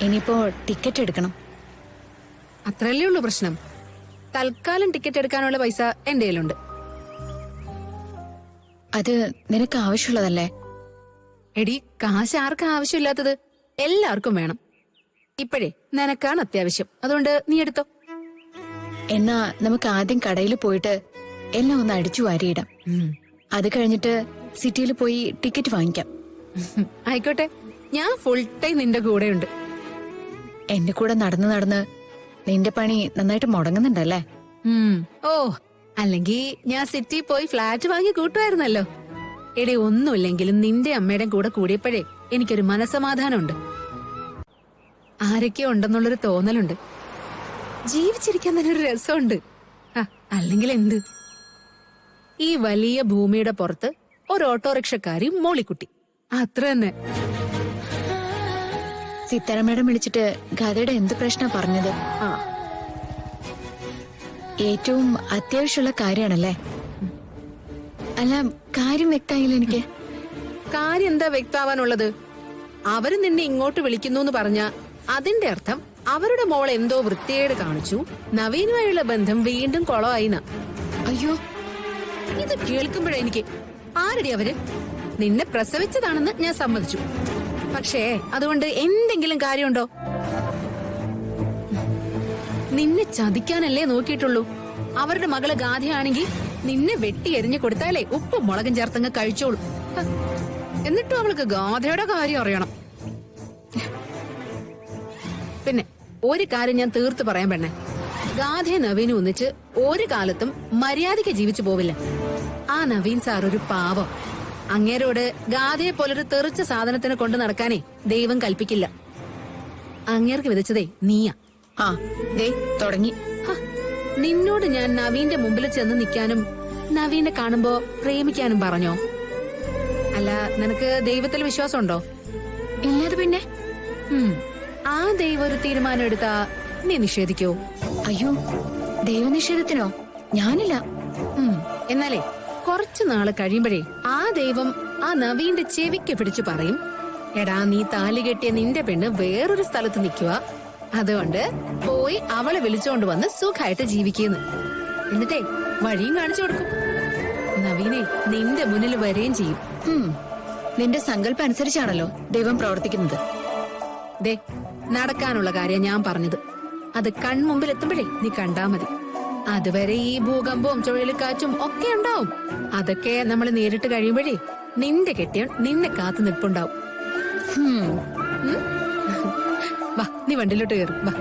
ഇനിയിപ്പോ ടിക്കറ്റ് എടുക്കണം. അത്രയല്ലേ ഉള്ളൂ പ്രശ്നം. തൽക്കാലം ടിക്കറ്റ് എടുക്കാനുള്ള പൈസ എന്റെ കയ്യിലുണ്ട്. അത് നിനക്ക് ആവശ്യമുള്ളതല്ലേ? എടി, കാശ് ആർക്കാ ആവശ്യമില്ലാത്തത്? എല്ലാവർക്കും വേണം. ഇപ്പോഴേ നിനക്കാണ് അത്യാവശ്യം, അതുകൊണ്ട് നീ എടുത്തോ. എന്നാ നമുക്ക് ആദ്യം കടയിൽ പോയിട്ട് എല്ലാം ഒന്ന് അടിച്ചു വാരിയിടാം. അത് കഴിഞ്ഞിട്ട് സിറ്റിയിൽ പോയി ടിക്കറ്റ് വാങ്ങിക്കാം. ആയിക്കോട്ടെ, ഞാൻ ഫുൾ ടൈം നിന്റെ കൂടെയുണ്ട്. എന്റെ കൂടെ നടന്ന് നടന്ന് നിന്റെ പണി നന്നായിട്ട് മുടങ്ങുന്നുണ്ടല്ലേ? ഓ, അല്ലെങ്കിൽ ഞാൻ സിറ്റി പോയി ഫ്ലാറ്റ് വാങ്ങി കൂട്ടുമായിരുന്നല്ലോ. എടി, ഒന്നുമില്ലെങ്കിലും നിന്റെ അമ്മയുടെ കൂടെ കൂടിയപ്പോഴേ എനിക്കൊരു മനസമാധാനമുണ്ട്. ആരൊക്കെയോ ഉണ്ടെന്നുള്ളൊരു തോന്നലുണ്ട്. ജീവിച്ചിരിക്കാൻ തന്നെ ഒരു രസമുണ്ട്. അല്ലെങ്കിൽ എന്ത്? ഈ വലിയ ഭൂമിയുടെ പുറത്ത് ഒരു ഓട്ടോറിക്ഷക്കാരി മോളിക്കുട്ടി, അത്ര തന്നെ. സിത്താര മേഡം വിളിച്ചിട്ട് ഗാഥയുടെ എന്ത് പ്രശ്നം പറഞ്ഞത്? ഏറ്റവും അത്യാവശ്യമുള്ള കാര്യമാണല്ലേ? അല്ല, കാര്യം വ്യക്തമായില്ല എനിക്ക്. കാര്യം എന്താ വ്യക്തമാവാനുള്ളത്? അവര് നിന്നെ ഇങ്ങോട്ട് വിളിക്കുന്നു എന്ന് പറഞ്ഞ അതിന്റെ അർത്ഥം അവരുടെ മോൾ എന്തോ വൃത്തികേട് കാണിച്ചു, നവീനുമായുള്ള ബന്ധം വീണ്ടും കുളമായിന്ന. അയ്യോ, ഇത് കേൾക്കുമ്പോഴേ എനിക്ക് ആരടി അവര്? നിന്നെ പ്രസവിച്ചതാണെന്ന് ഞാൻ സമ്മതിച്ചു, പക്ഷേ അതുകൊണ്ട് എന്തെങ്കിലും കാര്യമുണ്ടോ? നിന്നെ ചതിക്കാനല്ലേ നോക്കിയിട്ടുള്ളൂ. അവരുടെ മകള് ഗാഥയാണെങ്കിൽ നിന്നെ വെട്ടി എരിഞ്ഞു കൊടുത്താലേ ഉപ്പും മുളകും ചേർത്തങ്ങ് കഴിച്ചോളൂ. എന്നിട്ടും അവൾക്ക് ഗാഥയുടെ കാര്യം അറിയണം. പിന്നെ ഒരു കാര്യം ഞാൻ തീർത്ത് പറയാൻ പെണ്ണെ, ഗാഥയെ നവീനും ഒന്നിച്ച് ഒരു കാലത്തും മര്യാദയ്ക്ക് ജീവിച്ചു പോവില്ല. ആ നവീൻ സാർ ഒരു പാവം. അങ്ങേരോട് ഗാഥയെ പോലൊരു തെറിച്ച സാധനത്തിന് കൊണ്ട് നടക്കാനേ ദൈവം കൽപ്പിക്കില്ല. അങ്ങേർക്ക് വിധിച്ചതേ നീയാ. തുടങ്ങി. നിന്നോട് ഞാൻ നവീന്റെ മുമ്പിൽ ചെന്ന് നിൽക്കാനും നവീനെ കാണുമ്പോ പ്രേമിക്കാനും പറഞ്ഞോ? അല്ല, നിനക്ക് ദൈവത്തിൽ വിശ്വാസമുണ്ടോ? ഇല്ലാതെ പിന്നെ. ആ ദൈവം ഒരു തീരുമാനം എടുത്താ നീ നിഷേധിക്കോ? അയ്യോ, ദൈവനിഷേധത്തിനോ? ഞാനില്ല. എന്നാലേ കുറച്ചു നാള് കഴിയുമ്പോഴേ ആ ദൈവം ആ നവീന്റെ ചെവിക്ക് പിടിച്ചു പറയും, എടാ, നീ താലി കെട്ടിയ നിന്റെ പെണ്ണ് വേറൊരു സ്ഥലത്ത് നിൽക്കുക, അതുകൊണ്ട് പോയി അവളെ വിളിച്ചോണ്ട് വന്ന് സുഖമായിട്ട് ജീവിക്കുന്നു. എന്നിട്ടേ വഴിയും കാണിച്ചു കൊടുക്കും. നവീനെ നിന്റെ മുന്നിൽ വരികയും ചെയ്യും. നിന്റെ സങ്കല്പം അനുസരിച്ചാണല്ലോ ദൈവം പ്രവർത്തിക്കുന്നത്. ദേ, നടക്കാനുള്ള കാര്യം ഞാൻ പറഞ്ഞത്. അത് കൺമുമ്പിൽ എത്തുമ്പോഴേ നീ കണ്ടാ മതി. അതുവരെ ഈ ഭൂകമ്പവും ചുഴലിക്കാറ്റും ഒക്കെ ഉണ്ടാവും. അതൊക്കെ നമ്മൾ നേരിട്ട് കഴിയുമ്പോഴേ നിന്റെ കെട്ടിയവൻ നിന്നെ കാത്തു നിൽപ്പുണ്ടാവും. വാ, നീ വണ്ടിയിലോട്ട് കയറും. വാ.